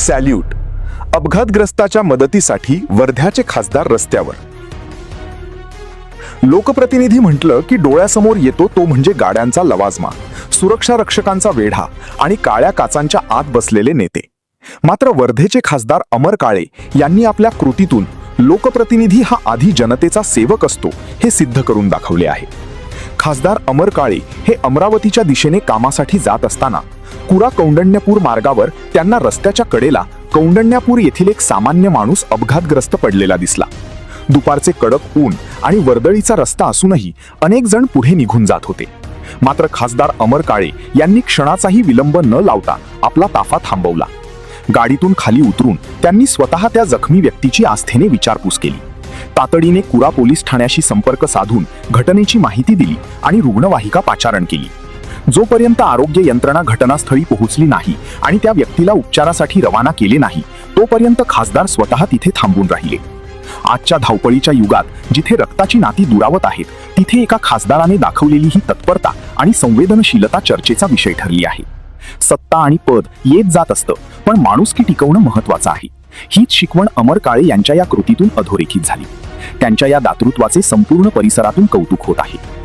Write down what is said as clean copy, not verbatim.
Salute. अपघातग्रस्ताच्या मदतीसाठी वर्ध्याचे खासदार रस्त्यावर. लोकप्रतिनिधी म्हटलं की डोळ्यासमोर येतो तो म्हणजे गाड्यांचा लवाजमा, सुरक्षा रक्षकांचा वेढा आणि काळ्या काचांच्या आत बसलेले नेते. मात्र वर्धेचे खासदार अमर काळे यांनी आपल्या कृतीतून लोकप्रतिनिधी हा आधी जनतेचा सेवक असतो हे सिद्ध करून दाखवले आहे. खासदार अमर काळे हे अमरावतीच्या दिशेने कामासाठी जात असताना कुरा कौंडण्यपूर मार्गावर त्यांना रस्त्याच्या कडेला कौंडण्यापूर येथील एक सामान्य माणूस अपघातग्रस्त पडलेला दिसला. दुपारचे कडक ऊन आणि वर्दळीचा रस्ता असूनही अनेक जण पुढे निघून जात होते. मात्र खासदार अमर काळे यांनी क्षणाचाही विलंब न लावता आपला ताफा थांबवला. गाडीतून खाली उतरून त्यांनी स्वतः त्या जखमी व्यक्तीची आस्थेने विचारपूस केली. तातडीने कुरा पोलीस ठाण्याशी संपर्क साधून घटनेची माहिती दिली आणि रुग्णवाहिका पाचारण केली. जोपर्यंत आरोग्य यंत्रणा घटनास्थळी पोहोचली नाही आणि त्या व्यक्तीला उपचारासाठी रवाना केले नाही तोपर्यंत खासदार स्वतः तिथे थांबून राहिले. आजच्या धावपळीच्या युगात जिथे रक्ताची नाती दुरावत आहेत तिथे एका खासदाराने दाखवलेली ही तत्परता आणि संवेदनशीलता चर्चेचा विषय ठरली आहे. सत्ता आणि पद येत जात असतं, पण माणुसकी टिकवणं महत्वाचं आहे. हीच शिकवण अमर काळे यांच्या या कृतीतून अधोरेखित झाली. त्यांच्या या दातृत्वाचे संपूर्ण परिसरातून कौतुक होत आहे.